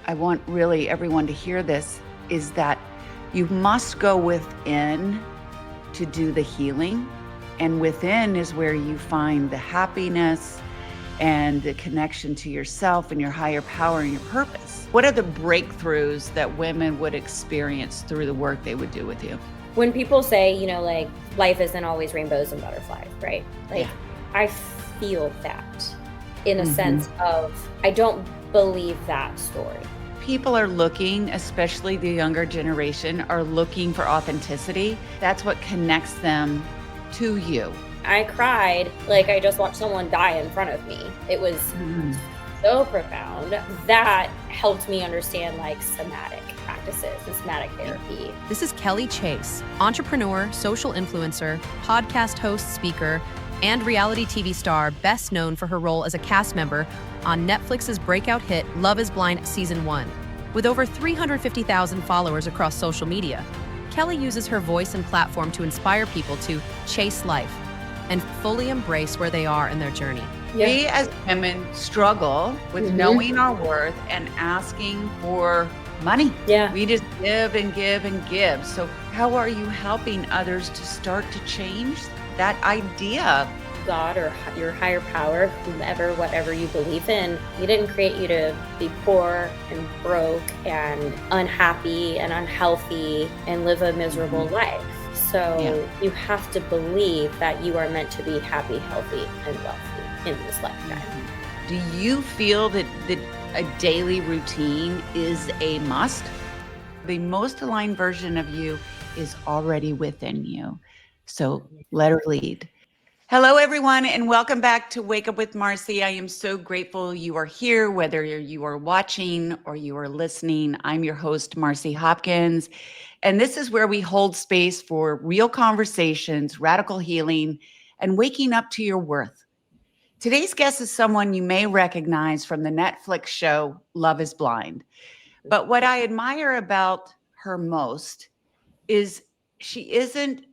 I want really everyone to hear this, is that you must go within to do the healing. And within is where you find the happiness and the connection to yourself and your higher power and your purpose. What are the breakthroughs that women would experience through the work they would do with you? When people say, like life isn't always rainbows and butterflies, right? Like Yeah. I feel that in a Mhm. sense of I don't believe that story. People are looking, especially the younger generation, are looking for authenticity. That's what connects them to you. I cried like I just watched someone die in front of me. It was Mhm. so profound. That helped me understand like somatic practices and somatic therapy. This is Kelly Chase, entrepreneur, social influencer, podcast host, speaker, and reality TV star best known for her role as a cast member on Netflix's breakout hit Love is Blind Season 1. With over 350,000 followers across social media, Kelly uses her voice and platform to inspire people to chase life and fully embrace where they are in their journey. We as women struggle with knowing our worth and asking for money. Yeah. We just give and give and give. So how are you helping others to start to change that idea? God or your higher power, whomever, whatever you believe in, He didn't create you to be poor and broke and unhappy and unhealthy and live a miserable life. So you have to believe that you are meant to be happy, healthy, and wealthy in this lifetime. Do you feel that a daily routine is a must? The most aligned version of you is already within you. So let her lead. Hello, everyone, and welcome back to Wake Up with Marci. I am so grateful you are here, whether you are watching or you are listening. I'm your host, Marci Hopkins, and this is where we hold space for real conversations, radical healing, and waking up to your worth. Today's guest is someone you may recognize from the Netflix show Love is Blind. But what I admire about her most is she isn't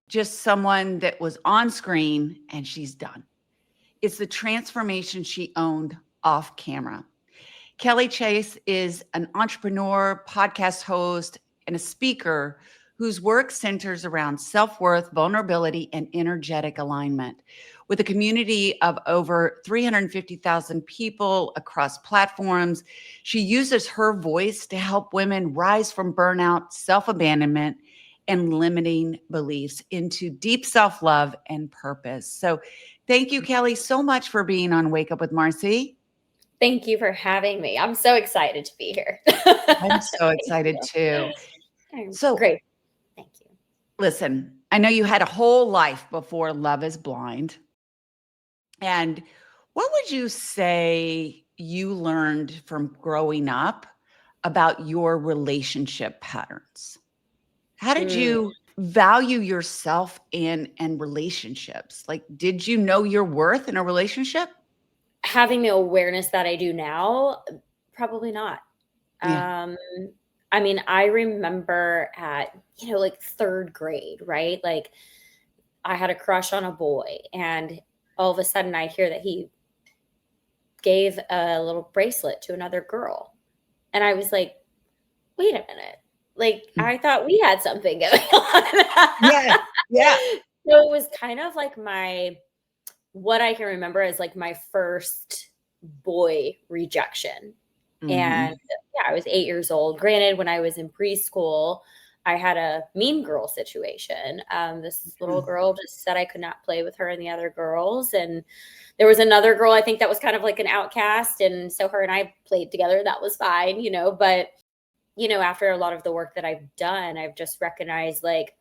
just someone that was on screen and she's done. It's the transformation she owned off camera. Kelly Chase is an entrepreneur, podcast host, and a speaker whose work centers around self worth, vulnerability, and energetic alignment. With a community of over 350,000 people across platforms, she uses her voice to help women rise from burnout, self abandonment, and limiting beliefs into deep self love and purpose. So, thank you, Kelly, so much for being on Wake Up with Marci. Thank you for having me. I'm so excited to be here. I'm so excited too. So, Great. Thank you. listen, I know you had a whole life before Love is Blind. And what would you say you learned from growing up about your relationship patterns? How did Mm. you value yourself and relationships? Like, did you know your worth in a relationship? Having the awareness that I do now, probably not. Yeah. Um, I mean, I remember at, like 3rd grade, right? Like I had a crush on a boy and all of a sudden I hear that he gave a little bracelet to another girl. And I was like, wait a minute. Like Mm. I thought we had something going on. Yeah. Yeah. So it was kind of like what I can remember is like my first boy rejection. And Mhm. yeah, I was 8 years old. Granted, when I was in preschool, I had a mean girl situation. This little Mm. girl just said I could not play with her and the other girls. And there was another girl, I think that was kind of like an outcast. And so her and I played together. That was fine. But, after a lot of the work that I've done, I've just recognized like,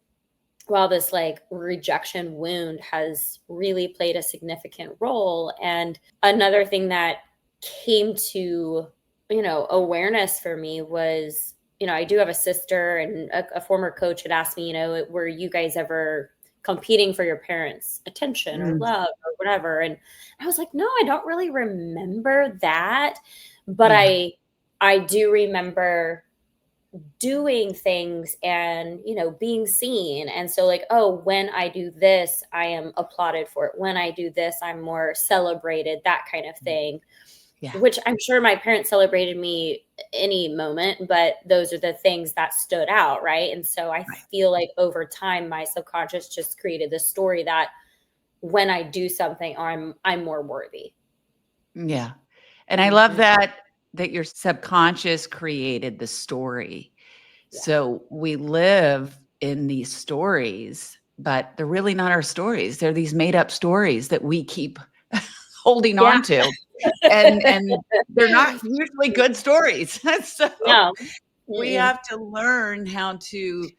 wow, this like rejection wound has really played a significant role. And another thing that came to, awareness for me was, I do have a sister and a former coach had asked me, were you guys ever competing for your parents' attention or Mm. love or whatever? And I was like, no, I don't really remember that. But Yeah. I do remember doing things and being seen, and so like, oh, when I do this I am applauded for it, when I do this I'm more celebrated, that kind of thing. Yeah. which I'm sure my parents celebrated me any moment, but those are the things that stood out, right? And so I Right. feel like over time, my subconscious just created this story that when I do something, I'm more worthy. Yeah. And I love Mhm. that your subconscious created the story. Yeah. So we live in these stories, but they're really not our stories. They're these made up stories that we keep holding Yeah. on to. And they're not usually good stories. So No. we Mm-mm. have to learn how to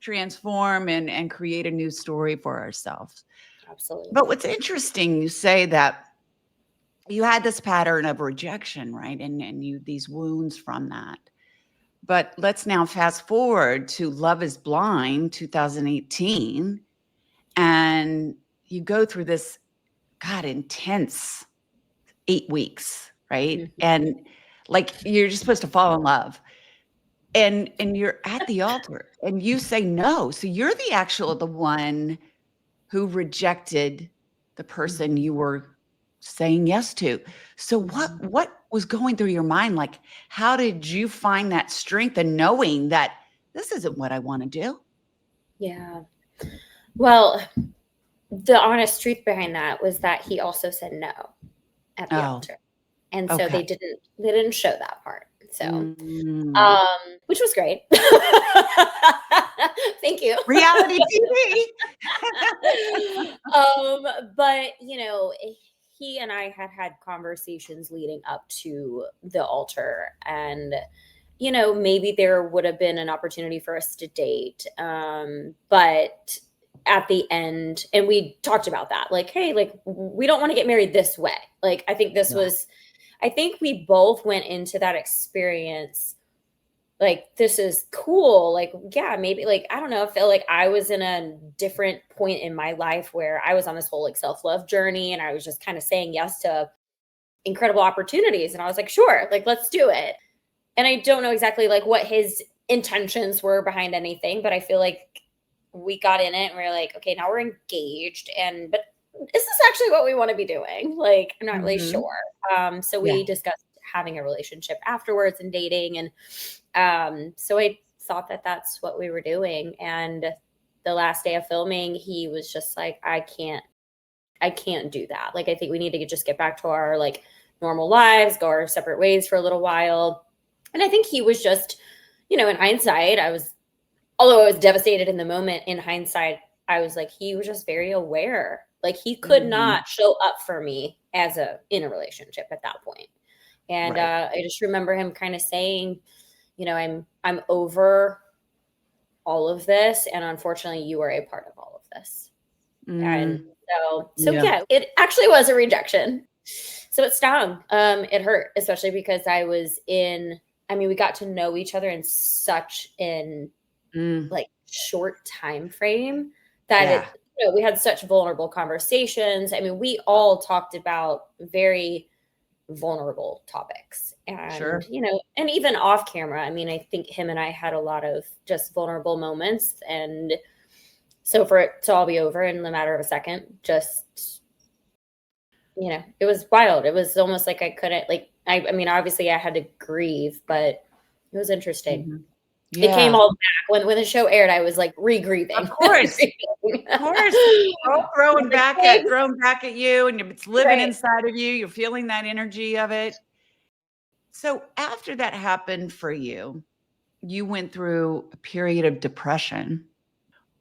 transform and create a new story for ourselves. But Absolutely. what's interesting, you say that you had this pattern of rejection, right? And you these wounds from that. But let's now fast forward to Love is Blind 2018, and you go through this, God, intense 8 weeks, right? Mhm. And like you're just supposed to fall in love. And you're at the altar and you say no. So you're the one who rejected the person Mhm. you were saying yes to. So Mhm. what was going through your mind? Like, how did you find that strength and knowing that this isn't what I want to do? Yeah. Well, the honest truth behind that was that he also said no at the Oh, altar. And so okay. they didn't show that part. So, Mm. which was great. Thank you. Reality TV. um, but he and I had conversations leading up to the altar, and maybe there would have been an opportunity for us to date. But at the end, and we talked about that, like, hey, like we don't want to get married this way. Like, Yeah. I think we both went into that experience like, this is cool. Like, yeah, maybe like I don't know, I feel like I was in a different point in my life where I was on this whole like self-love journey and I was just kind of saying yes to incredible opportunities. And I was like, sure, like let's do it. And I don't know exactly like what his intentions were behind anything, but I feel like we got in it and we are like, okay, now we're engaged. And but is this actually what we want to be doing? Like, I'm not really Mhm. sure. So Yeah. we discussed having a relationship afterwards and dating. And so I thought that that's what we were doing. And the last day of filming, he was just like, I can't do that. Like, I think we need to just get back to our like normal lives, go our separate ways for a little while. And I think he was just, in hindsight, although I was devastated in the moment, in hindsight, I was like, he was just very aware. Like, he could Mhm. not show up for me in a relationship at that point. And Right. I just remember him kind of saying, I'm over all of this, and unfortunately, you are a part of all of this. And Mm. so Yeah. yeah, it actually was a rejection. So it stung. It hurt, especially because I mean, we got to know each other in such an Mm. like short time frame that Yeah. we had such vulnerable conversations. I mean, we all talked about very vulnerable topics, and Sure. and even off camera, I mean, I think him and I had a lot of just vulnerable moments. And so for it to all be over in the matter of a second, just it was wild. It was almost like I couldn't like I mean, obviously I had to grieve, but it was interesting. Mhm. It came Yeah. all back when the show aired. I was like Of re-grieving. course. Of course. All I was like, thanks. thrown back at you, and it's living Right. inside of you. You're feeling that energy of it. So after that happened for you, you went through a period of depression.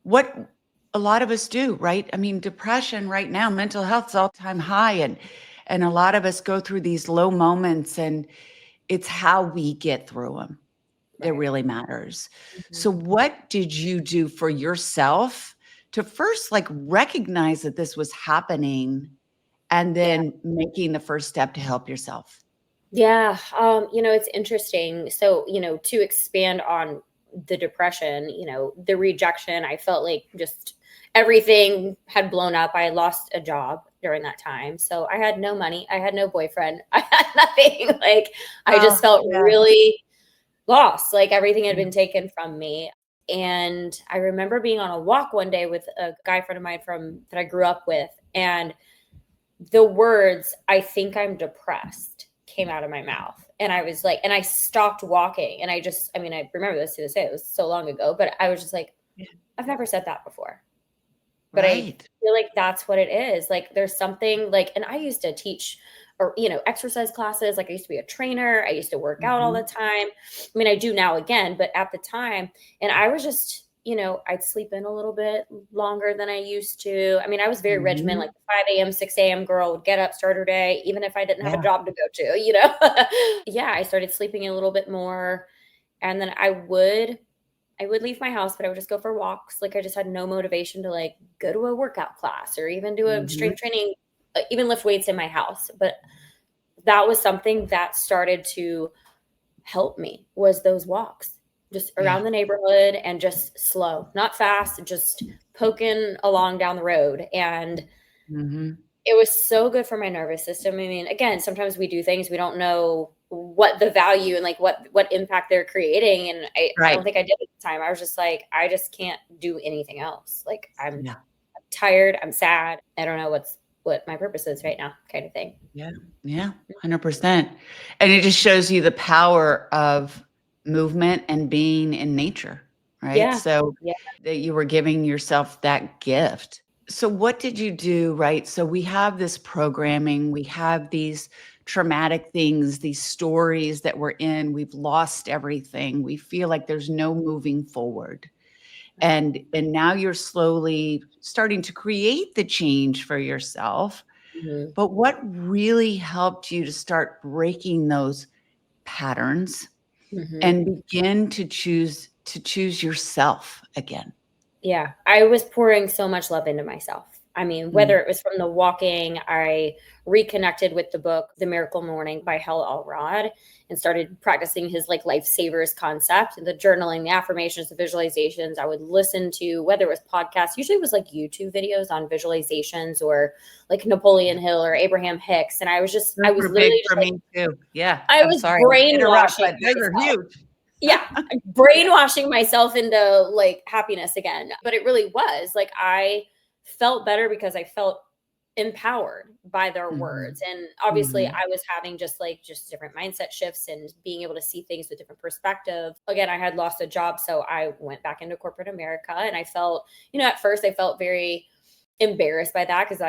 What a lot of us do, right? I mean, depression right now, mental health's all-time high, and a lot of us go through these low moments, and it's how we get through them that Right. really matters. So Mhm. what did you do for yourself to first like recognize that this was happening and Yeah. then making the first step to help yourself? Yeah. It's interesting. So, to expand on the depression, the rejection, I felt like just everything had blown up. I lost a job during that time. So I had no money. I had no boyfriend. I had nothing. Like, I Oh, just felt yeah. really lost. Like, everything had been taken from me. And I remember being on a walk one day with a guy friend of mine from that I grew up with. And the words, I think I'm depressed, came out of my mouth. And I was like, and I stopped walking. And I remember this to this day. It was so long ago, but I was just like, Yeah. I've never said that before. But I Right. feel like that's what it is. Like there's something like, and I used to teach or, exercise classes. Like I used to be a trainer. I used to work out all the time. I mean, I do now again, but at the time, and I was just, I'd sleep in a little bit longer than I used to. I mean, I was very regimented, like 5 a.m., 6 a.m. girl would get up, start her day, even if I didn't have a Yeah. job to go to, Yeah, I started sleeping a little bit more. And then I would leave my house, but I would just go for walks. Like I just had no motivation to like go to a workout class or even do a strength training, even lift weights in my house. But that was something that started to help me was those walks just around the neighborhood and just slow, not fast, just poking along down the road. And it was so good for my nervous system. I mean, again, sometimes we do things we don't know what the value and like what impact they're creating. And I don't think I did at the time. I was just like, I just can't do anything else. Like I'm tired. I'm sad. I don't know what my purpose is right now, kind of thing. Yeah. Yeah. 100%. And it just shows you the power of movement and being in nature, right? Yeah. So Yeah. that you were giving yourself that gift. So what did you do, right? So we have this programming, we have these traumatic things, these stories that we're in, we've lost everything. We feel like there's no moving forward. And now you're slowly starting to create the change for yourself. But what really helped you to start breaking those patterns and begin to choose yourself again? Yeah, I was pouring so much love into myself. I mean, whether it was from the walking, I reconnected with the book, The Miracle Morning by Hal Elrod, and started practicing his like lifesavers concept, the journaling, the affirmations, the visualizations. I would listen to, whether it was podcasts, usually it was like YouTube videos on visualizations or like Napoleon Hill or Abraham Hicks. And I was literally for me too. Yeah. I I'm was sorry to interrupt, brainwashing but those are myself. huge. Yeah, brainwashing myself into like happiness again. But it really was like I felt better because I felt empowered by their words. And obviously I was having just different mindset shifts and being able to see things with different perspective. Again, I had lost a job, so I went back into corporate America, and I felt, at first I felt very embarrassed by that because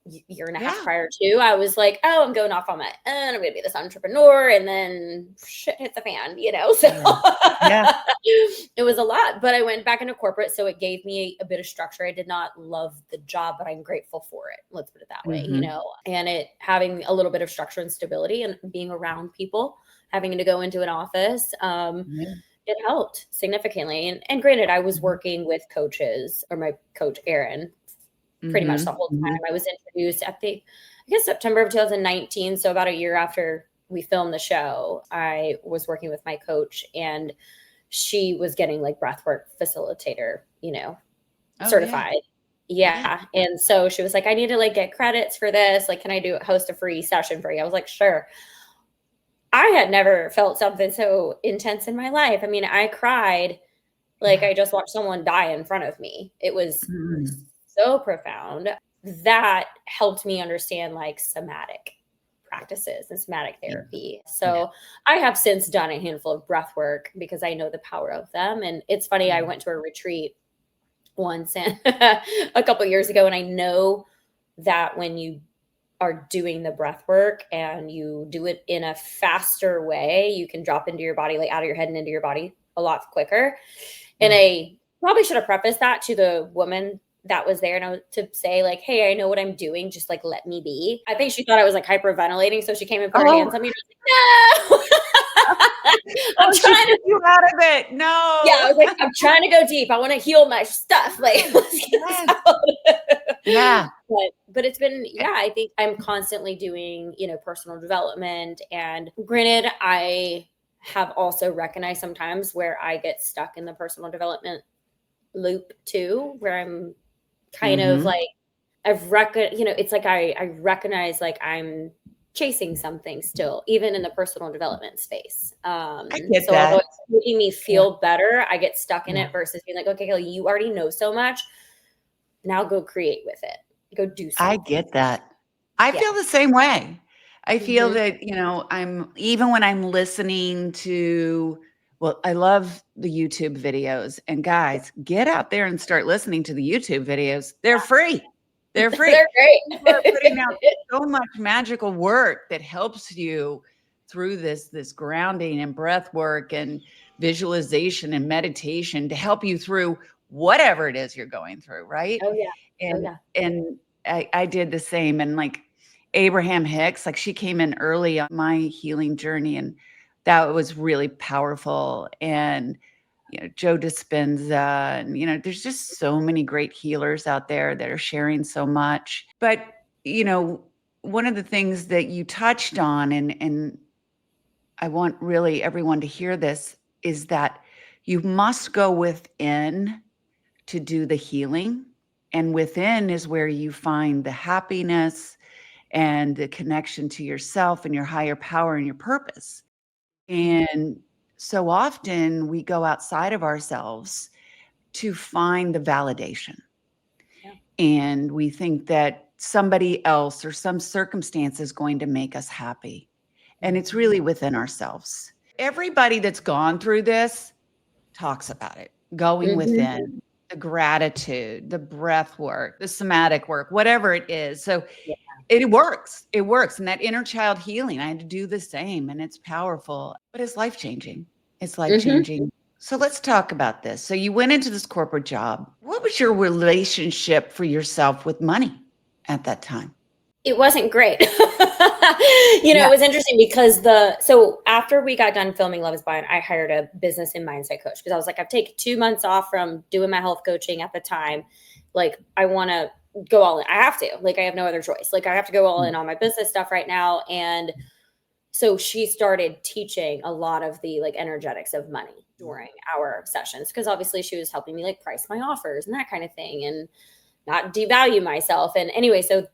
year and a half prior to, I was like, oh, I'm going off on my own. I'm going to be this entrepreneur. And then shit hit the fan, So it was a lot, but I went back into corporate. So it gave me a bit of structure. I did not love the job, but I'm grateful for it. Let's put it that way, and it having a little bit of structure and stability and being around people, having to go into an office. It helped significantly. And granted, I was working with coaches, or my coach, Aaron, pretty much the whole time. I was introduced at September of 2019. So about a year after we filmed the show, I was working with my coach, and she was getting like breathwork facilitator, certified. Yeah. And so she was like, I need to like get credits for this. Like, can I host a free session for you? I was like, sure. I had never felt something so intense in my life. I mean, I cried like I just watched someone die in front of me. It was so profound. That helped me understand like somatic practices and somatic therapy. So I have since done a handful of breath work because I know the power of them. And it's funny, I went to a retreat once and a couple of years ago, and I know that when you are doing the breath work and you do it in a faster way, you can drop into your body, like out of your head and into your body a lot quicker. And I probably should have prefaced that to the woman that was there, and to say like, hey, I know what I'm doing, just like let me be. I think she thought I was like hyperventilating, so she came and put her hands on me, and I was like, no. I'm trying to you out of it. No. Yeah, I was like, I'm trying to go deep. I want to heal my stuff. Like, let's get this out. Yeah. But it's been, I think I'm constantly doing, personal development. And granted, I have also recognized sometimes where I get stuck in the personal development loop too, where I'm kind of like, it's like I recognize like I'm chasing something still, even in the personal development space. I get so that. although it's making me feel better, I get stuck in it versus being like, okay, Kelly, you already know so much. Now go create with it. Go do something. I get that. I feel the same way. I feel that, I'm even when I'm listening to, well, I love the YouTube videos. And guys, get out there and start listening to the YouTube videos. They're free. They're free. They're People are great. putting out so much magical work that helps you through this grounding and breath work and visualization and meditation to help you through whatever it is you're going through, right? Oh yeah. Oh And yeah. and I did the same. And like Abraham Hicks, like she came in early on my healing journey, and that was really powerful. And Joe Dispenza, and there's just so many great healers out there that are sharing so much. But one of the things that you touched on, and I want really everyone to hear this, is that you must go within to do the healing. And within is where you find the happiness and the connection to yourself and your higher power and your purpose. And so often we go outside of ourselves to find the validation. Yeah. And we think that somebody else or some circumstance is going to make us happy. And it's really within ourselves. Everybody that's gone through this talks about it, going within, the gratitude, the breath work, the somatic work, whatever it is. So Yeah. it works. It works. And that inner child healing, I had to do the same, and it's powerful, but it's life changing. It's life changing. So let's talk about this. So you went into this corporate job. What was your relationship for yourself with money at that time? It wasn't great. Yeah. It was interesting because so after we got done filming Love is Blind, I hired a business and mindset coach because I was like, I've taken 2 months off from doing my health coaching at the time. Like, I want to go all in. I have to. Like, I have no other choice. Like, I have to go all in on my business stuff right now. And so she started teaching a lot of the like energetics of money during our sessions because obviously she was helping me like price my offers and that kind of thing and not devalue myself. And anyway, so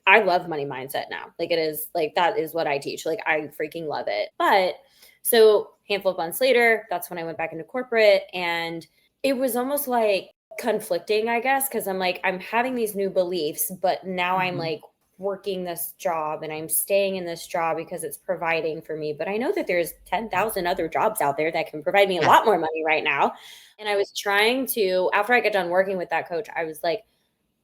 I love money mindset now. Like, it is like, that is what I teach. Like, I freaking love it. But so handful of months later, that's when I went back into corporate, and it was almost like conflicting, I guess. Cause I'm like, I'm having these new beliefs, but now I'm like working this job and I'm staying in this job because it's providing for me. But I know that there's 10,000 other jobs out there that can provide me a lot more money right now. And I was trying to, after I got done working with that coach, I was like,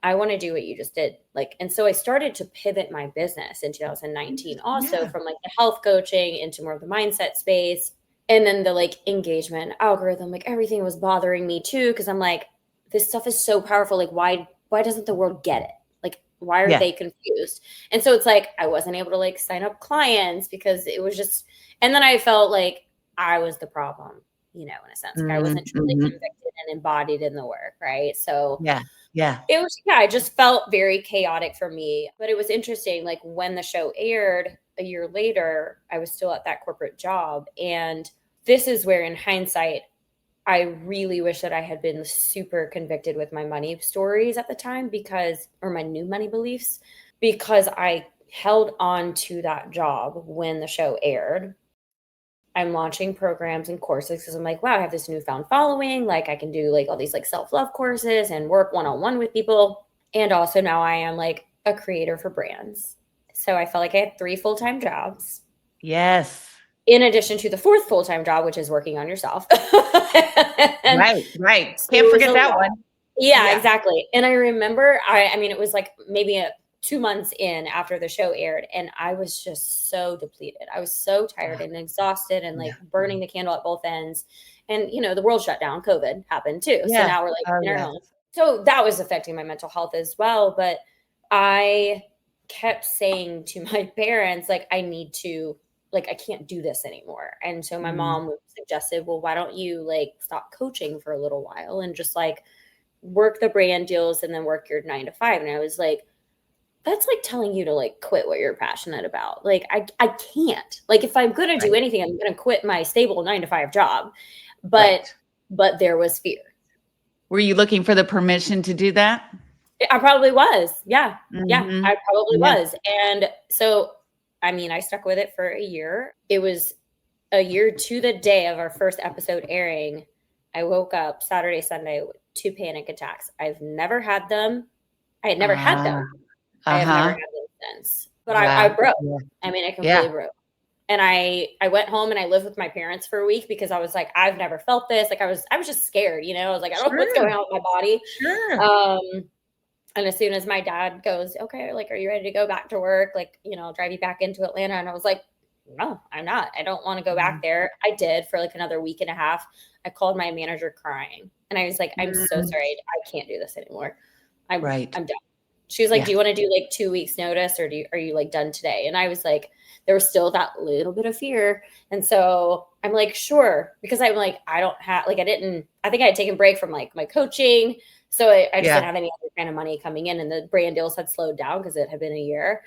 I want to do what you just did. Like, and so I started to pivot my business in 2019 also from like the health coaching into more of the mindset space. And then the like engagement algorithm, like everything was bothering me too. Cause I'm like, this stuff is so powerful. Like, why doesn't the world get it? Like, why are they confused? And so it's like, I wasn't able to like sign up clients because it was just, and then I felt like I was the problem, in a sense. Like, I wasn't truly convicted and embodied in the work. Right. So it was, I just felt very chaotic for me. But it was interesting. Like, when the show aired a year later, I was still at that corporate job. And this is where, in hindsight, I really wish that I had been super convicted with my money stories at the time or my new money beliefs, because I held on to that job when the show aired. I'm launching programs and courses because I'm like, wow, I have this newfound following. Like, I can do like all these like self-love courses and work one-on-one with people. And also now I am like a creator for brands. So I felt like I had 3 full-time jobs. Yes. In addition to the 4th full-time job, which is working on yourself. Right. Can't forget that one. Yeah, exactly. And I remember, I mean, it was like maybe 2 months in after the show aired, and I was just so depleted. I was so tired and exhausted and like burning the candle at both ends. And, the world shut down. COVID happened too. So now we're like in our homes. So that was affecting my mental health as well. But I kept saying to my parents, like, I need to, like, I can't do this anymore. And so my mom suggested, well, why don't you like stop coaching for a little while and just like work the brand deals and then work your 9 to 5. And I was like, that's like telling you to like quit what you're passionate about. Like, I can't. Like, if I'm going to do anything, I'm going to quit my stable 9 to 5 job. But there was fear. Were you looking for the permission to do that? I probably was. Yeah. I probably was. And so, I mean, I stuck with it for a year. It was a year to the day of our first episode airing. I woke up Saturday, Sunday with 2 panic attacks. I've never had them. I had never had them. I have never had them since. but I Yeah. broke. Yeah. I mean, I Yeah. completely broke. And I went home and I lived with my parents for a week because I was like, I've never felt this. Like I was just scared, you know. I was like, I don't know what's Sure. going on with my body. Sure. Um, and as soon as my dad goes, okay, like, are you ready to go back to work? Like, you know, I'll drive you back into Atlanta. And I was like, no, I'm not. I don't want to go back Mhm. there. I did for like another week and a half. I called my manager crying and I was like, I'm so Mm. sorry. I can't do this anymore. Right. I'm done. She was like, Yeah. do you want to do like 2 weeks notice or are you like done today? And I was like, there was still that little bit of fear. And so I'm like, sure. Because I'm like, I don't have, like, I think I had taken a break from like my coaching. So I just Yeah. didn't have any other kind of money coming in and the brand deals had slowed down because it had been a year.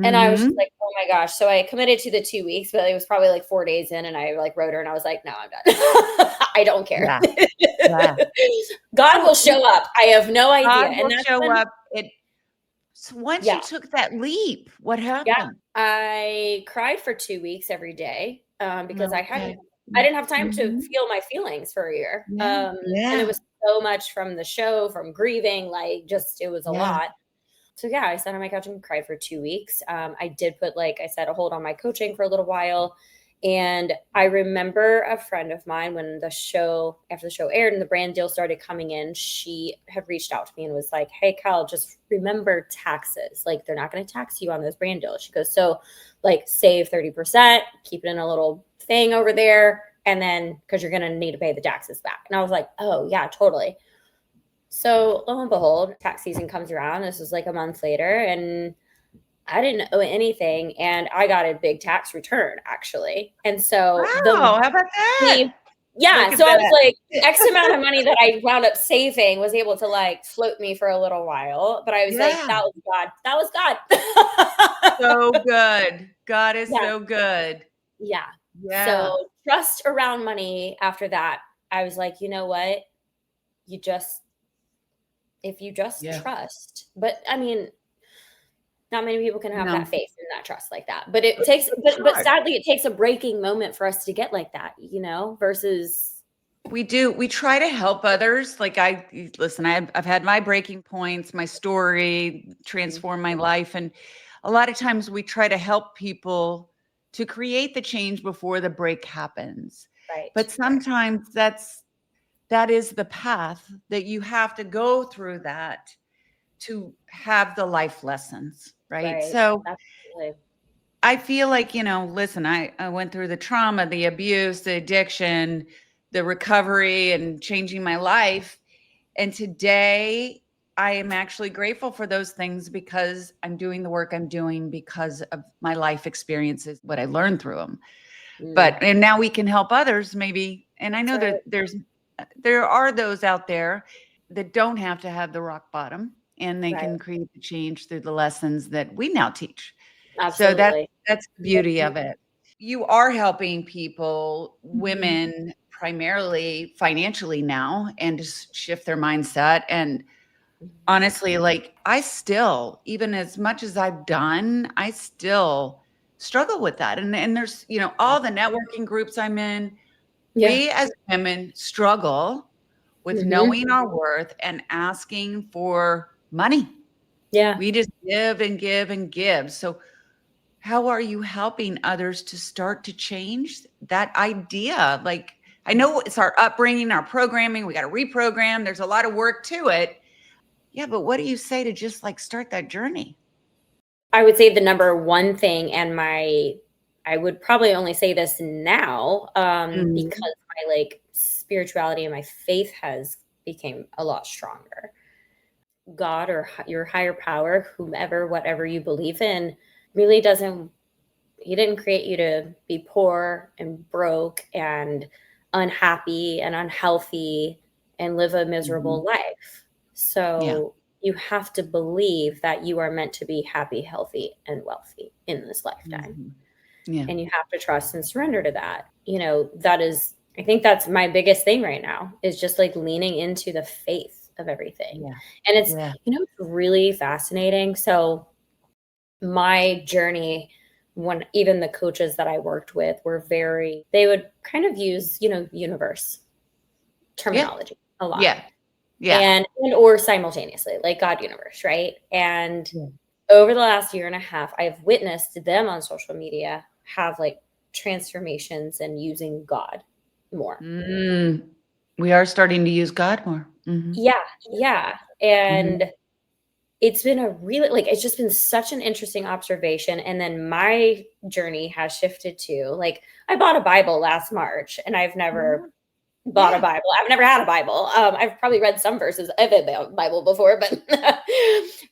And I was just Mhm. like, oh my gosh. So I committed to the 2 weeks, but it was probably like 4 days in and I like wrote her and I was like, no, I'm done. I don't care. Yeah. Yeah. God will So show up. I have no idea. God And will that's show when, up. So once you yeah. took that leap, what Yeah, happened? I cried for 2 weeks every day, because Okay. I didn't have time to Mhm. feel my feelings for a year, Yeah. and it Yeah. was so much from the show, from grieving, like, just it was a Yeah. lot. So, yeah, I sat on my couch and cried for 2 weeks. I did put, like I said, a hold on my coaching for a little while, and I remember a friend of mine when after the show aired and the brand deal started coming in, she had reached out to me and was like, "Hey, Kyle, just remember taxes. Like, they're not gonna tax you on those brand deals." She goes, "So, like, save 30%, keep it in a little thing over there, and then because you're gonna need to pay the taxes back." And I was like, "Oh, yeah, totally." So lo and behold, tax season comes around. This was like a month later, and I didn't owe anything, and I got a big tax return actually. And so Wow, how about the that? yeah, Look at so I was that. like, X amount of money that I wound up saving was able to like float me for a little while. But I was like, Yeah. that was God. That was God. So good. God is Yeah, so good. yeah. Yeah. So trust around money after that, I was like, you know what? You just if you just Yeah. trust. But I mean, not many people can have that No, faith and that trust like that. But it takes it's but hard. sadly it takes a breaking moment for us to get like that, you know, versus We do. We try to help others. Like listen, I've had my breaking points, my story transform my life. And a lot of times we try to help people to create the change before the break happens. right, But sometimes that is the path that you have to go through that to have the life lessons, right? right. So Absolutely. I feel like, listen, I went through the trauma, the abuse, the addiction, the recovery, and changing my life. And today I am actually grateful for those things because I'm doing the work I'm doing because of my life experiences, what I learned through them. Mm, And now we can help others maybe. And I that's know right. that there are those out there that don't have to have the rock bottom and they Right. can create the change through the lessons that we now teach. So Absolutely. that's the beauty of it. You are helping people, women primarily financially now, and just shift their mindset. And Mhm. honestly, like I still, even as much as I've done, I still struggle with that. And there's, all the networking groups I'm in, Yeah. we as women struggle with Mhm. knowing our worth and asking for money. Yeah. We just give and give and give. So how are you helping others to start to change that idea? Like, I know it's our upbringing, our programming, we got to reprogram. There's a lot of work to it. Yeah, but what do you say to just like start that journey? I would say the number one thing and I would probably only say this now, Mhm. because my, like, spirituality and my faith has became a lot stronger. God or your higher power, whomever, whatever you believe in, really doesn't he didn't create you to be poor and broke and unhappy and unhealthy and live a Mhm. miserable life. Yeah. So you have to believe that you are meant to be happy, healthy, and wealthy in this lifetime. Mhm. Yeah. And you have to trust and surrender to that. You know, I think that's my biggest thing right now is just like leaning into the faith of everything. Yeah. And Yeah. it's really fascinating. So my journey, when even the coaches that I worked with they would kind of use, universe Yeah. terminology a lot Yeah. Yeah. and or simultaneously, like God universe, right? And Yeah. over the last year and a half, I've witnessed them on social media have like transformations and using God more. We are starting to use God more. Yeah, yeah. Mhm. And it's been a really like it's just been such an interesting observation. And then my journey has shifted to like I bought a Bible last March and I've never bought a Yeah. Bible. I've never had a Bible. I've probably read some verses of the Bible before, but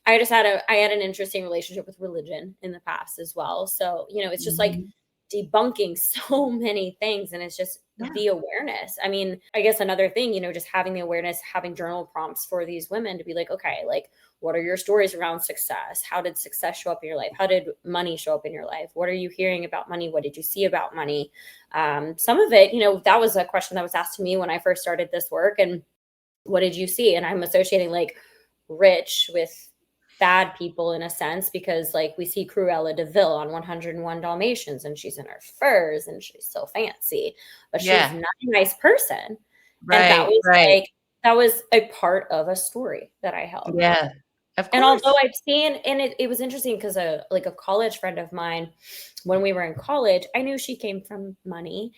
I had an interesting relationship with religion in the past as well. So, it's just like Mhm. debunking so many things, and it's just Yeah. the awareness. I mean, I guess another thing, just having the awareness, having journal prompts for these women to be like, okay, like what are your stories around success? How did success show up in your life? How did money show up in your life? What are you hearing about money? What did you see about money? Some of it, that was a question that was asked to me when I first started this work. And what did you see? And I'm associating like rich with bad people in a sense, because like we see Cruella DeVille on 101 Dalmatians and she's in her furs and she's so fancy, but she's Yeah. not a nice person. And Right, right. that was a part of a story that I held. Yeah. Of And although course. I've seen, and it was interesting because like a college friend of mine, when we were in college, I knew she came from money,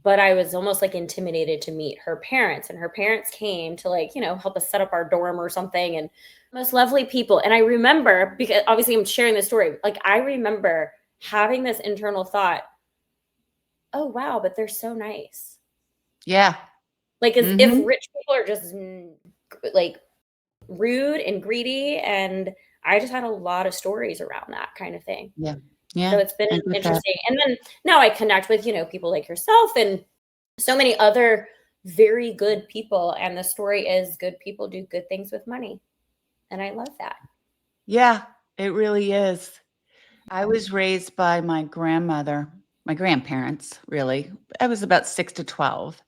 but I was almost like intimidated to meet her parents. And her parents came to like, help us set up our dorm or something, and most lovely people. And I remember, because obviously I'm sharing this story, like I remember having this internal thought, oh wow, but they're so nice. Yeah. Like as if Mhm. rich people are just like rude and greedy. And I just had a lot of stories around that kind of thing. Yeah. So Yeah. it's been I get that. interesting. And then now I connect with, people like yourself and so many other very good people. And the story is good people do good things with money. And I love that. Yeah, it really is. I was raised by my grandparents, really. I was about 6 to 12.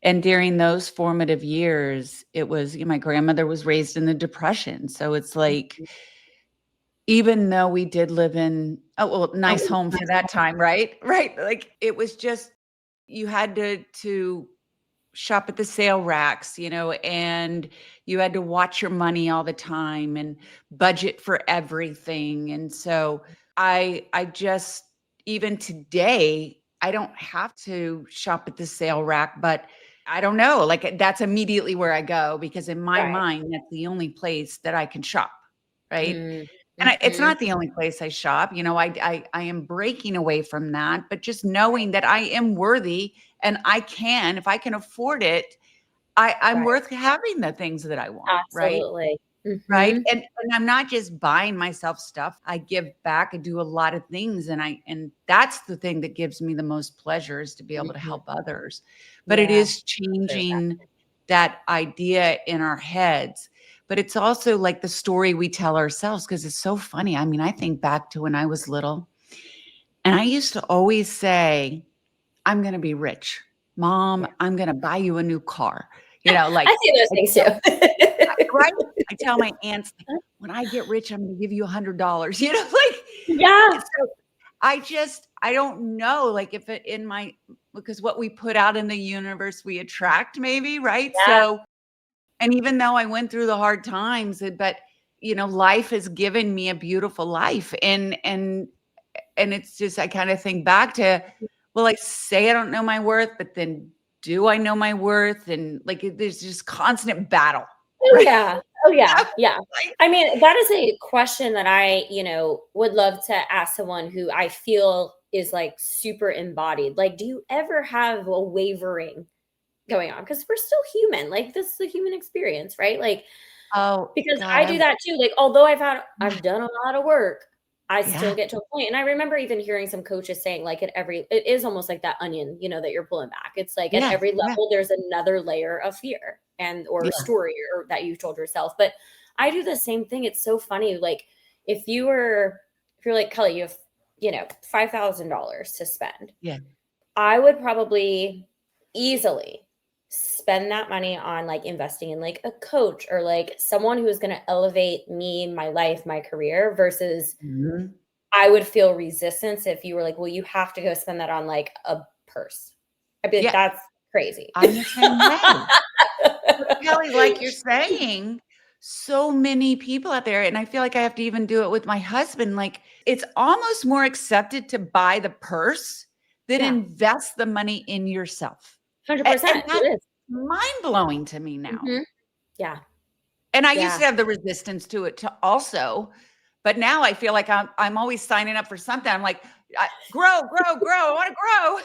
And during those formative years, it was my grandmother was raised in the Depression. So it's like, even though we did live in nice home for that time, right? Right. Like it was just you had to shop at the sale racks, and you had to watch your money all the time and budget for everything. And so I just even today, I don't have to shop at the sale rack, but I don't know, like that's immediately where I go because in my Right. mind, that's the only place that I can shop, right? Mm. And it's Mhm. not the only place I shop. I am breaking away from that, but just knowing that I am worthy and if I can afford it, I'm Right. worth having the things that I want, right? Absolutely. Right? Mhm. And I'm not just buying myself stuff. I give back and do a lot of things, and that's the thing that gives me the most pleasure is to be able to Mhm. help others. But it Yeah. is So changing that idea in our heads. But it's also like the story we tell ourselves because it's so funny. I mean, I think back to when I was little, and I used to always say, "I'm gonna be rich. Mom, yeah. I'm gonna buy you a new car." I Like see those I things tell too. right? I tell my aunts, like, "When I get rich, I'm gonna give you $100." Like, Yeah. so I don't know, like, if it in my because what we put out in the universe, we attract maybe, right? Yeah. So and even though I went through the hard times, but, life has given me a beautiful life, and it's just I kinda think back to, well, I say I don't know my worth, but then do I know my worth? And, like, there's just constant battle, Oh, right? yeah. Oh, yeah. Yeah. Like I mean, that is a question that I, would love to ask someone who I feel is like super embodied. Like, do you ever have a wavering going on? Because we're still human. Like, this is a human experience, right? Like, oh, because God, I do that too, like, although I've done a lot of work, I still yeah, get to a point, and I remember even hearing some coaches saying, like, it is almost like that onion, that you're pulling back. It's like at yeah, every yeah, level, there's another layer of fear or yeah, story or that you've told yourself, but I do the same thing. It's so funny, like, if you're like, "Kelly, you have, $5,000 to spend." yeah, I would probably easily spend that money on like investing in like a coach or like someone who is going to elevate me, my life, my career versus mhm, I would feel resistance if you were like, well, you have to go spend that on like a purse. I'd be like, yeah, that's crazy. I'm the same way. But Kelly, like you're saying, so many people out there, and I feel like I have to even do it with my husband. Like, it's almost more accepted to buy the purse than Yeah. invest the money in yourself. And 100%. that's It is. mind-blowing to me now. Mhm. Yeah. And I used Yeah. to have the resistance to it to also, but now I feel like I'm always signing up for something. I'm like, grow, grow, grow. I want to grow.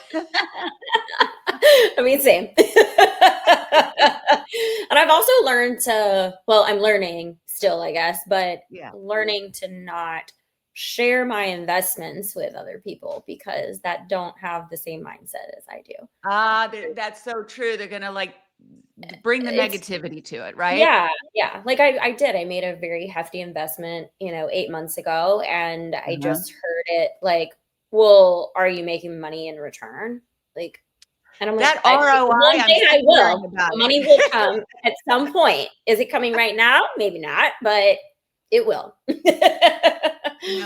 I mean, same. And I've also learned well, I'm learning still, I guess, but Yeah. learning to not share my investments with other people because that don't have the same mindset as I do. That's so true. They're gonna like bring the It's negativity to it, right? Yeah, yeah. Like I did. I made a very hefty investment, 8 months ago, and I Uh-huh. just heard it like, "Well, are you making money in return?" Like, and I'm like, That "I ROI, one I'm day sick I of hearing will. about The it. money will come at some point. Is it coming right now? Maybe not, but it will."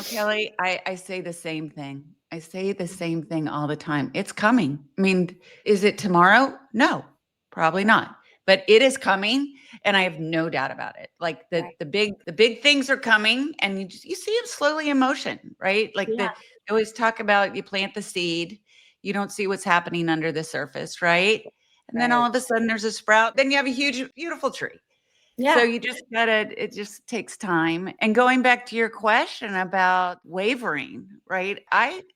Kelly, I say the same thing. I say the same thing all the time. It's coming. I mean, is it tomorrow? No, probably Right, not. But it is coming, and I have no doubt about it. Like right. the big things are coming, and you see them slowly in motion, right? Like Yeah, I always talk about you plant the seed, you don't see what's happening under the surface, right? And then all right. of a sudden there's a sprout, then you have a huge, beautiful tree. So Yeah. you just gotta it just takes time. And going back to your question about wavering, right?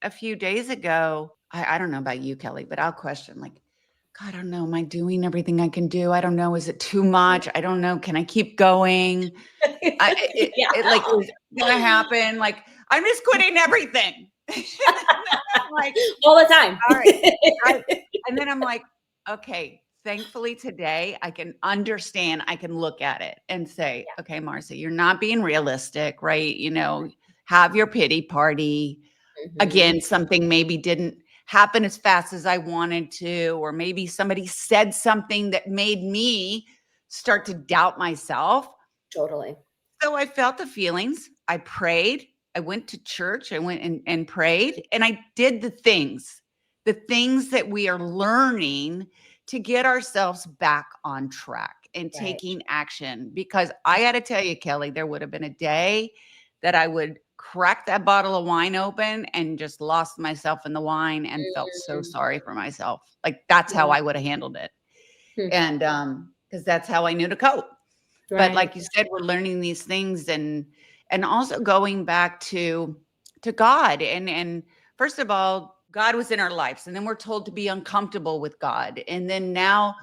A few days ago, I don't know about you, Kelly, but I'll question like, God, I don't know. Am I doing everything I can do? I don't know. Is it too much? I don't know. Can I keep going? Yeah. It like is gonna happen. Like, I'm just quitting everything. And then I'm like, All the time. all right. I and then I'm like, okay, thankfully today I can understand, I can look at it and say, okay, Marcy, you're not being realistic, right? Have your pity party. Mhm. Again, something maybe didn't happen as fast as I wanted to, or maybe somebody said something that made me start to doubt myself. Totally. So I felt the feelings. I prayed. I went to church. I went and prayed. And I did the things that we are learning to get ourselves back on track and Right. taking action. Because I got to tell you, Kelly, there would have been a day that I would crack that bottle of wine open and just lost myself in the wine and felt so Mm, sorry for myself. Like that's how yeah. I would have handled it. Hmm. And because that's how I knew to cope. But Right. like you said, we're learning these things and also going back to God. And first of all, God was in our lives. And then we're told to be uncomfortable with God. And then now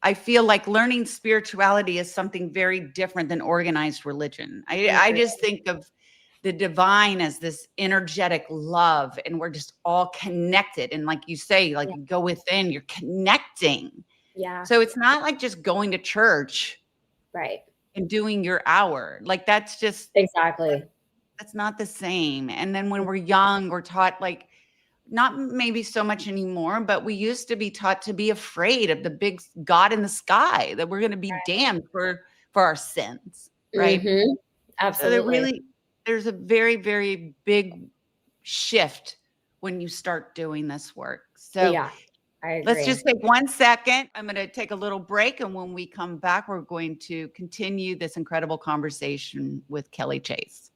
I feel like learning spirituality is something very different than organized religion. I Agree. just think of the divine as this energetic love, and we're just all connected. And like you say, like Yeah. you go within, you're connecting. Yeah. So it's not like just going to church Right. and doing your hour. Like that's just Exactly. that's not the same. And then when we're young, we're taught like not maybe so much anymore, but we used to be taught to be afraid of the big God in the sky, that we're going to be damned for our sins, right? Mhm. So Absolutely. there's a very very big shift when you start doing this work. So Yeah. I let's agree. just take 1 second. I'm going to take a little break. And when we come back, we're going to continue this incredible conversation with Kelly Chase.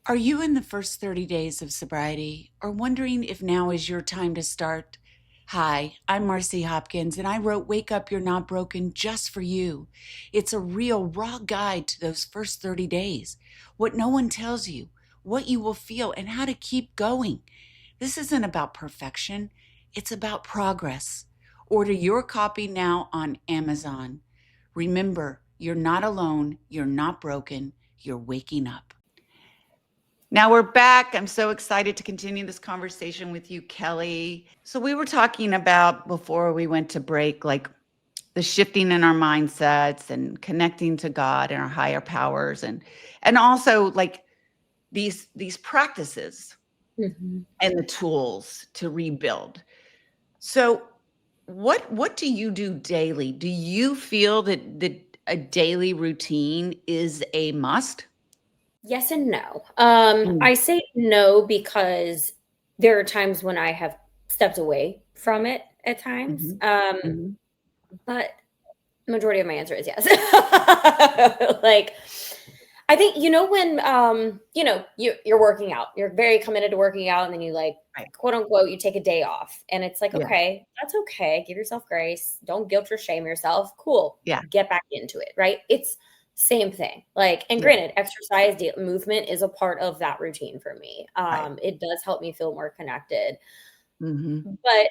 Are you in the first 30 days of sobriety or wondering if now is your time to start? Hi, I'm Marcy Hopkins, and I wrote Wake Up, You're Not Broken just for you. It's a real, raw guide to those first 30 days, what no one tells you, what you will feel, and how to keep going. This isn't about perfection, it's about progress. Order your copy now on Amazon. Remember, you're not alone, you're not broken, you're waking up. Now we're back. I'm so excited to continue this conversation with you, Kelly. So, we were talking about before we went to break, like the shifting in our mindsets and connecting to God and our higher powers, and also like these practices Mhm. and the tools to rebuild. So, what do you do daily? Do you feel that a daily routine is a must? Yes and no. Mm. I say no because there are times when I have stepped away from it at times. Mhm. Mhm. But Majority of my answer is yes. Like, I think, when, you're working out, you're very committed to working out, and then you like, Right. quote unquote, you take a day off, and it's like, Yeah. okay, that's okay. Give yourself grace. Don't guilt or shame yourself. Cool. Yeah. Get back into it. Right. It's same thing. Like, and Yeah. granted, exercise, movement is a part of that routine for me. Right. It does help me feel more connected, Mm-hmm. but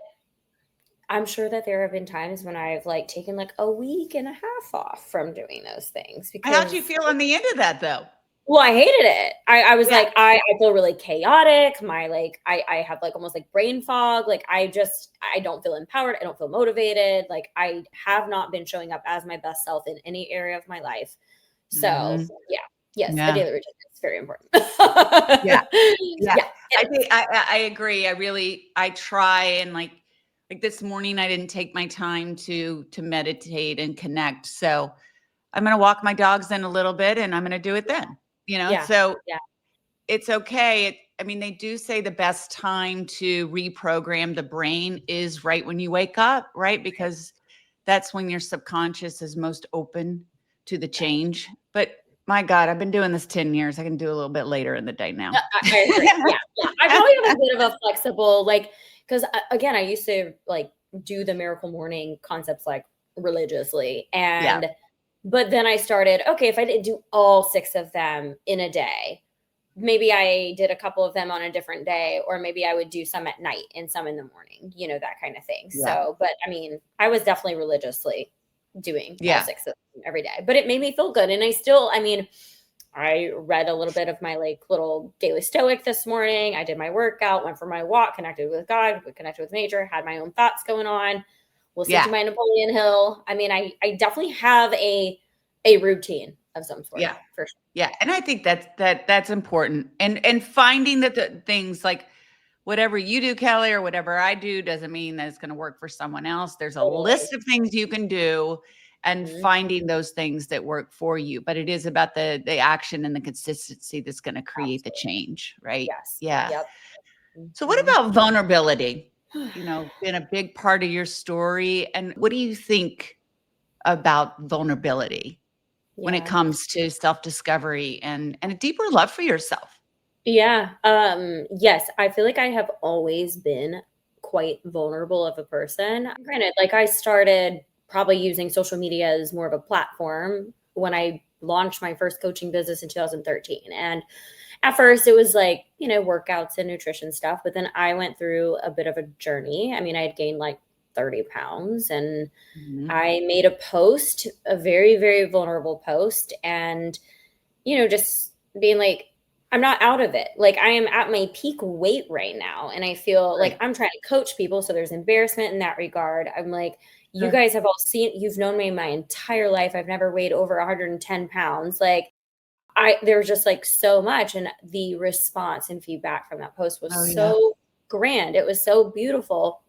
I'm sure that there have been times when I've like taken like a week and a half off from doing those things How'd you because, feel on the end of that though? well, I hated it. I was Yeah. like, I feel really chaotic. I have like almost like brain fog. Like I don't feel empowered. I don't feel motivated. Like I have not been showing up as my best self in any area of my life. So Mm-hmm. yeah, yes, a Yeah. daily routine is very important. Yeah. Yeah. Yeah. I think I agree. I try and like this morning I didn't take my time to meditate and connect. So I'm going to walk my dogs in a little bit and I'm going to do it then, Yeah. so Yeah. it's okay. I mean, they do say the best time to reprogram the brain is right when you wake up, right? Because that's when your subconscious is most open to the change. But my God, I've been doing this 10 years. I can do a little bit later in the day now. I agree. Yeah, yeah. I probably have a bit of a flexible, like, because again, I used to like do the miracle morning concepts like religiously, Yeah. but then I started, okay, if I didn't do all 6 of them in a day, maybe I did a couple of them on a different day, or maybe I would do some at night and some in the morning, that kind of thing. Yeah. So, but I mean, I was definitely religiously doing all Yeah. 6 of them every day, but it made me feel good. And I mean, I read a little bit of my like little daily stoic this morning. I did my workout, went for my walk, connected with God, connected with nature, had my own thoughts going on, listened to Yeah. my Napoleon Hill. I mean, I definitely have a routine of some sort, Yeah. for sure. Yeah. And I think that's important. And finding that the things like whatever you do, Kelly, or whatever I do doesn't mean that it's going to work for someone else. There's a Totally. list of things you can do and Mhm. finding those things that work for you. But it is about the action and the consistency that's going to create the Absolutely. change, right? Yes. Yeah. Yep. So what Mhm. about vulnerability? Been a big part of your story. And what do you think about vulnerability when it Yeah. comes to self-discovery and a deeper love for yourself? Yeah. Yes, I feel like I have always been quite vulnerable of a person. Granted, like I started probably using social media as more of a platform when I launched my first coaching business in 2013. And at first it was like, workouts and nutrition stuff, but then I went through a bit of a journey. I mean, I had gained like 30 pounds, and Mhm. I made a post, a very, very vulnerable post, and just being like, I'm not out of it. Like I am at my peak weight right now. And I feel like Right. I'm trying to coach people. So there's embarrassment in that regard. I'm like, you Sure. guys have all seen, you've known me my entire life. I've never weighed over 110 pounds. Like there was just like so much. And the response and feedback from that post was Oh, yeah. so grand. It was so beautiful.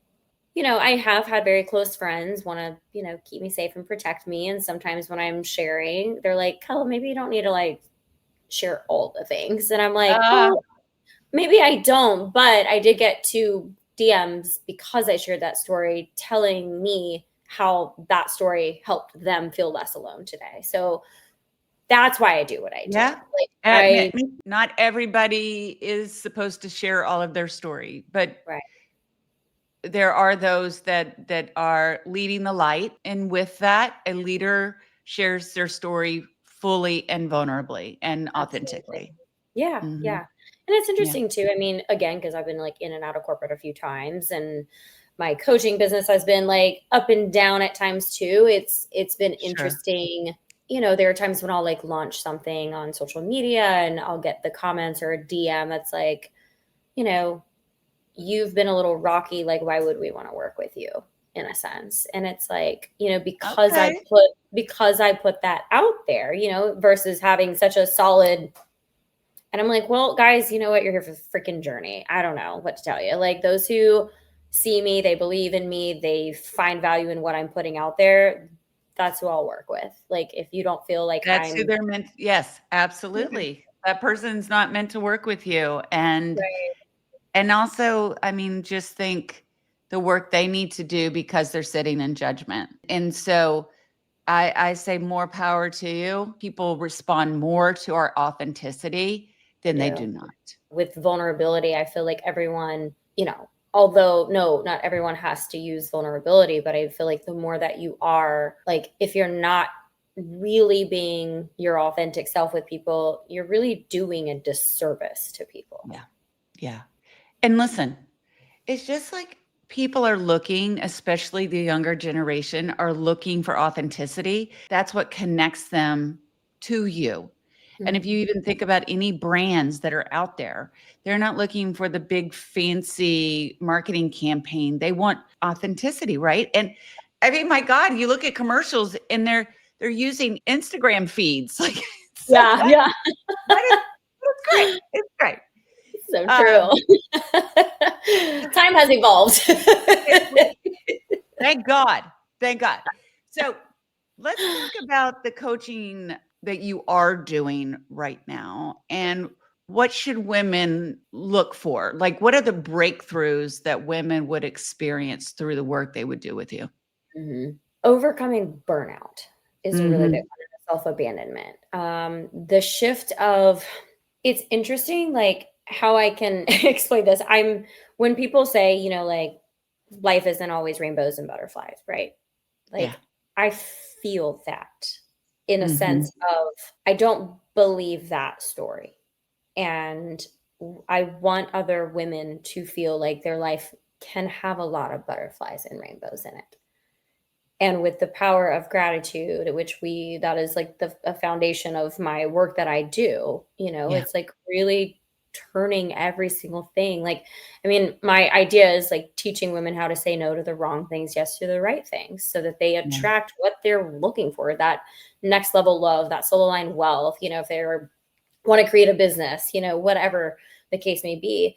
I have had very close friends want to, keep me safe and protect me. And sometimes when I'm sharing, they're like, Kella, maybe you don't need to like share all the things. And I'm like, Uh, well, maybe I don't, but I did get 2 DMs because I shared that story telling me how that story helped them feel less alone today. So that's why I do what I do. yeah. Like I Not everybody is supposed to share all of their story, but right. there are those that are leading the light, and with that, a leader shares their story fully and vulnerably and Absolutely. authentically. Yeah, Mhm. yeah. And it's Yeah, interesting too. I mean, again, because I've been like in and out of corporate a few times, and my coaching business has been like up and down at times too. It's been sure. interesting. There are times when I'll like launch something on social media and I'll get the comments or a DM that's like, you know, you've been a little rocky, like why would we want to work with you, in a sense. And it's like, Okay. because I put that out there, versus having such a solid. And I'm like, well, guys, you know what? You're here for the freaking journey. I don't know what to tell you. Like those who see me, they believe in me, they find value in what I'm putting out there. That's who I'll work with. Like if you don't feel like That's who I'm they're meant. Yes, yeah, absolutely. That person's not meant to work with you. right, And also, I mean, just think the work they need to do because they're sitting in judgment. And so I say more power to you. People respond more to our authenticity than they do not. With vulnerability, I feel like everyone, although no, not everyone has to use vulnerability, but I feel like the more that you are, like, if you're not really being your authentic self with people, you're really doing a disservice to people. Yeah. Yeah. And listen, it's just like people are looking, especially the younger generation, are looking for authenticity. That's what connects them to you. And if you even think about any brands that are out there, they're not looking for the big fancy marketing campaign. They want authenticity, right? And I mean, my God, you look at commercials and they're using Instagram feeds. Like, so Yeah, yeah. it's great. It's great. So Um, true. Time has evolved. Thank God. Thank God. So let's talk about the coaching that you are doing right now. And what should women look for? Like, what are the breakthroughs that women would experience through the work they would do with you? Overcoming burnout is a really big Mhm. one, self-abandonment. The shift of, it's interesting, like how I can explain this. When people say, like life isn't always rainbows and butterflies, right? Yeah. Like I feel that in a Mhm. sense of, I don't believe that story. And I want other women to feel like their life can have a lot of butterflies and rainbows in it. And with the power of gratitude, which that is like a foundation of my work that I do, Yeah. it's like really turning every single thing. Like, I mean, my idea is like teaching women how to say no to the wrong things, yes to the right things, so that they Yeah. attract what they're looking for, that next level love, that soul aligned wealth, if they want to create a business, whatever the case may be.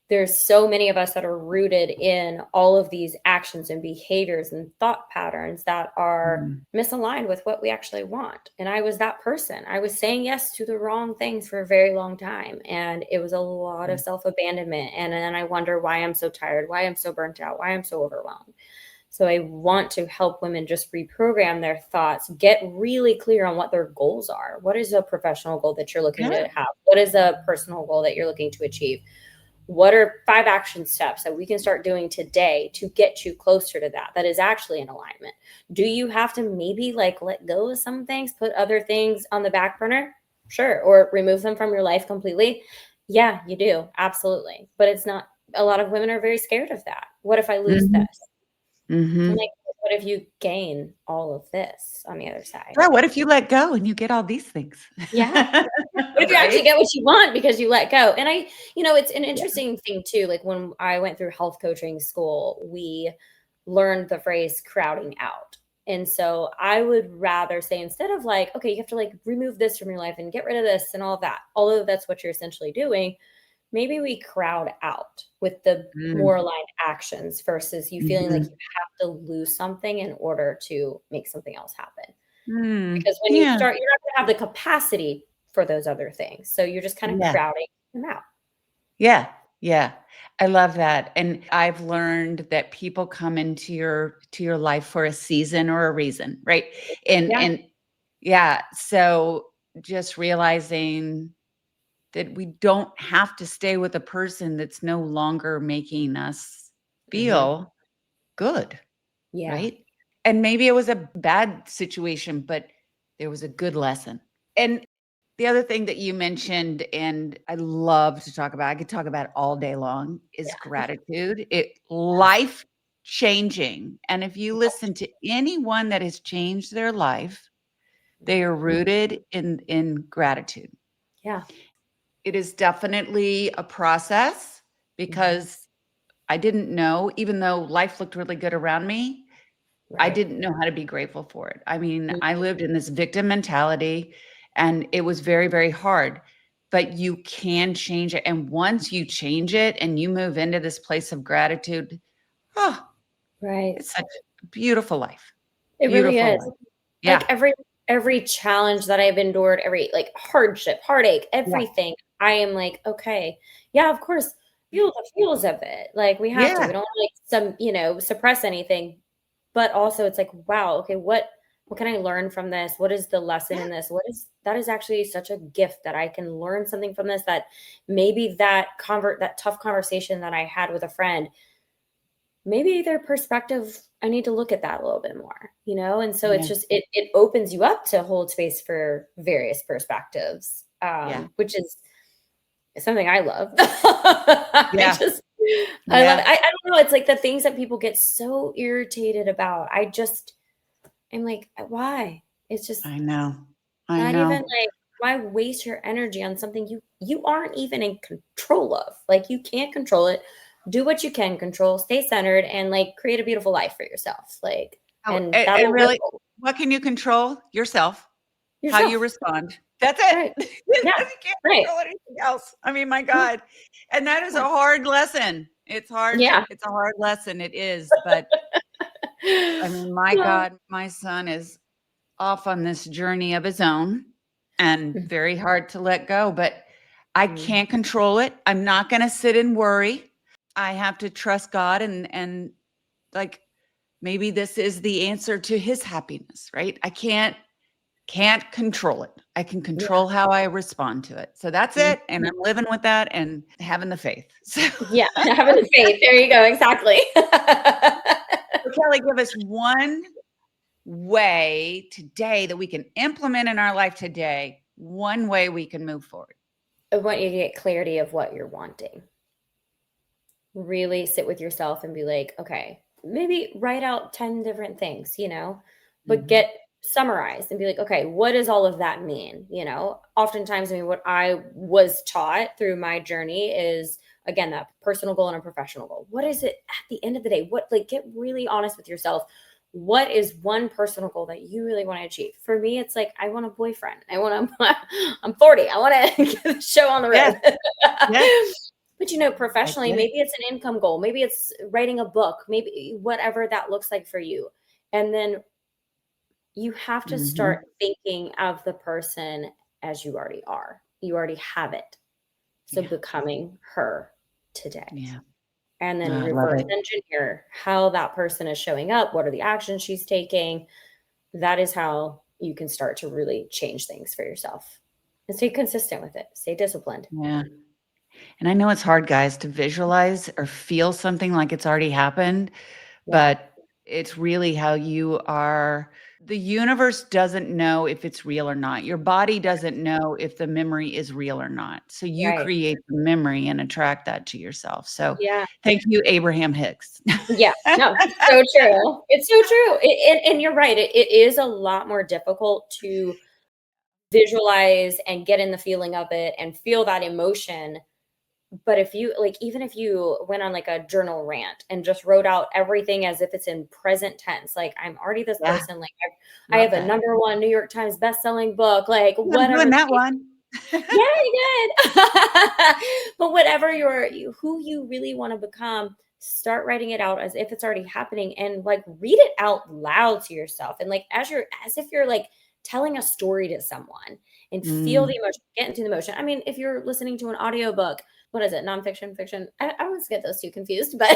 There's so many of us that are rooted in all of these actions and behaviors and thought patterns that are Mhm. misaligned with what we actually want. And I was that person. I was saying yes to the wrong things for a very long time. And it was a lot of self abandonment. And then I wonder why I'm so tired, why I'm so burnt out, why I'm so overwhelmed. So I want to help women just reprogram their thoughts, get really clear on what their goals are. What is a professional goal that you're looking Yeah. to have? What is a personal goal that you're looking to achieve? What are 5 action steps that we can start doing today to get you closer to that is actually in alignment? Do you have to maybe like let go of some things, put other things on the back burner? Sure. Or remove them from your life completely? Yeah, you do. Absolutely. But it's not, a lot of women are very scared of that. What if I lose Mhm. this? I'm Mhm. like, what if you gain all of this on the other side? Yeah, what if you let go and you get all these things? Yeah. What if you actually Right? get what you want because you let go? And it's an Yeah. interesting thing too. Like when I went through health coaching school, we learned the phrase crowding out. And so I would rather say, instead of like, okay, you have to like remove this from your life and get rid of this and all of that, although that's what you're essentially doing, maybe we crowd out with the Mm. more aligned actions versus you feeling like Mhm. you have to lose something in order to make something else happen. Mm. Because when you Yeah. start, you're not gonna have the capacity for those other things. So you're just kind of Yeah. crowding them out. Yeah. Yeah. I love that. And I've learned that people come into your life for a season or a reason, right? Yeah. And yeah, so just realizing that we don't have to stay with a person that's no longer making us Mhm. feel good, Yeah. right? And maybe it was a bad situation, but there was a good lesson. And the other thing that you mentioned, and I love to talk about, I could talk about it all day long, is Yeah. gratitude. It Yes. life changing. And if you listen to anyone that has changed their life, they are rooted in gratitude. Yeah. It is definitely a process Mhm. because I didn't know, even though life looked really good around me, I Right. didn't know how to be grateful for it. I mean, Mhm. I lived in this victim mentality and it was very, very hard, but you can change it. And once you change it and you move into this place of gratitude, oh, Right. it's such a beautiful life. It really Beautiful is. life. Like Yeah. every challenge that I've endured, every like hardship, heartache, Yeah. everything, I am like, okay, yeah, of course, feel the feels of it. Like we have to. We Yeah. don't want to like suppress anything. But also it's like, wow, okay, what What can I learn from this? What is the lesson in this? That is actually such a gift that I can learn something from this, that maybe that tough conversation that I had with a friend, maybe their perspective, I need to look at that a little bit more, And so it's Yeah. just it opens you up to hold space for various perspectives, Yeah. which is something I love. Yeah. I love Yeah. it. I don't know. It's like the things that people get so irritated about. I'm like, why? It's just I know. I not even know. like, why waste your energy on something you aren't even in control of? Like, you can't control it. Do what you can control, stay centered, and like create a beautiful life for yourself. Like, Oh, and and that'll really, ripple what can you control? Yourself, how you yourself. respond. That's it. Right. You Yeah. can't Right. control anything else. I mean, my Yeah. God. And that is a Yeah. hard lesson. It's hard. Yeah. It's a hard lesson. It is. But I mean, my God, my son is off on this journey of his own and very hard to let go, but I can't control it. I'm not going to sit and worry. I have to trust God and like maybe this is the answer to his happiness, right? I can't control it. I can Yeah. control how I respond to it. So that's Mhm. it, and I'm living with that and having the faith. So Yeah. Having the faith. There you go. Exactly. Kelly, give us one way today that we can implement in our life today, one way we can move forward. I want you to get clarity of what you're wanting. Really sit with yourself and be like, okay, maybe write out 10 different things, but Mhm. get summarized and be like, okay, what does all of that mean? Oftentimes, I mean, what I was taught through my journey is, again, that personal goal and a professional goal. What is it at the end of the day? Get really honest with yourself. What is one personal goal that you really want to achieve? For me, it's like, I want a boyfriend. I'm 40. I want to get the show on the Yeah. road. Yeah. But I professionally, get it. maybe it's an income goal. Maybe it's writing a book, maybe whatever that looks like for you. And then you have to Mhm. start thinking of the person as you already are. You already have it. So Yeah. becoming her today. Yeah. And then I love reverse it. engineer how that person is showing up. What are the actions she's taking? That is how you can start to really change things for yourself. And stay consistent with it. Stay disciplined. Yeah. And I know it's hard, guys, to visualize or feel something like it's already happened, Yeah. but it's really how you are. The universe doesn't know if it's real or not. Your body doesn't know if the memory is real or not. So you Right. create the memory and attract that to yourself. So Yeah. thank you, Abraham Hicks. Yeah, no, so true. It's so true. And you're right. It is a lot more difficult to visualize and get in the feeling of it and feel that emotion. But if you like, even if you went on like a journal rant and just wrote out everything as if it's in present tense, like, I'm already this Yeah, person, like I love have a that. #1 New York Times best-selling book, like I'm whatever doing the that case. one. Yeah, you did. But whatever who you really want to become, start writing it out as if it's already happening, and like read it out loud to yourself, and like as if you're like telling a story to someone, and feel the Mm, emotion, get into the emotion. I mean, if you're listening to an audiobook, what is it? Nonfiction, fiction? I always get those two confused, but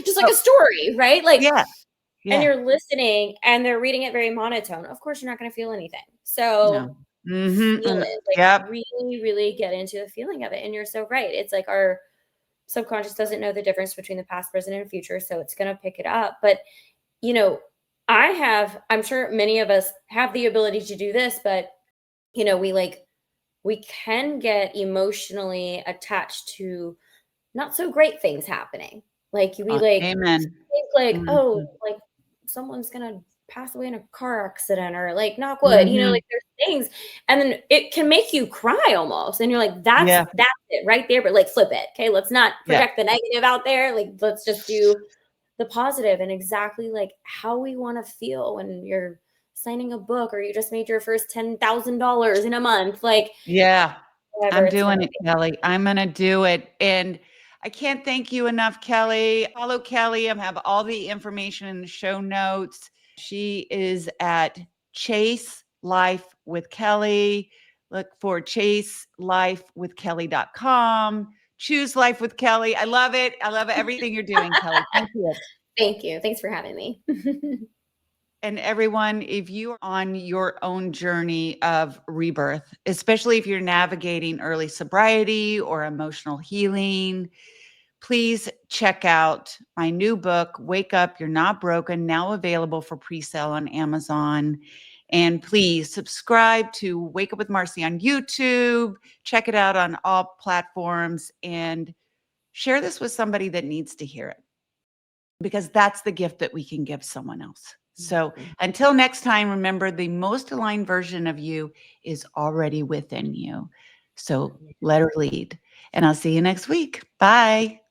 just like oh, a story, right? Like, yeah, and yeah. you're listening and they're reading it very monotone. Of course, you're not going to feel anything. So No. Mhm, feel and it, like yep. really, really get into the feeling of it. And you're so right. It's like our subconscious doesn't know the difference between the past, present, and future. So it's going to pick it up. But, you know, I'm sure many of us have the ability to do this, but, we can get emotionally attached to not so great things happening. Like, we like Amen. think like, oh, Mhm, like someone's gonna pass away in a car accident, or like knock wood, mhm. like there's things. And then it can make you cry almost. And you're like, Yeah, that's it right there. But like, flip it. Okay. Let's not yeah. project the negative out there. Like, let's just do the positive, and exactly like how we want to feel when you're signing a book, or you just made your first $10,000 in a month. Like, Yeah, whatever I'm it's gonna doing it, Kelly. I'm gonna do it, and I can't thank you enough, Kelly. Follow Kelly. I have all the information in the show notes. She is at Chase Life with Kelly. Look for chaselifewithkelly.com. Choose Life with Kelly. I love it. I love everything you're doing, Kelly. Thank you. Thank you. Thanks for having me. And everyone, if you are on your own journey of rebirth, especially if you're navigating early sobriety or emotional healing, please check out my new book, Wake Up, You're Not Broken, now available for pre-sale on Amazon. And please subscribe to Wake Up with Marci on YouTube. Check it out on all platforms and share this with somebody that needs to hear it, because that's the gift that we can give someone else. So until next time, remember, the most aligned version of you is already within you. So let her lead. And I'll see you next week. Bye.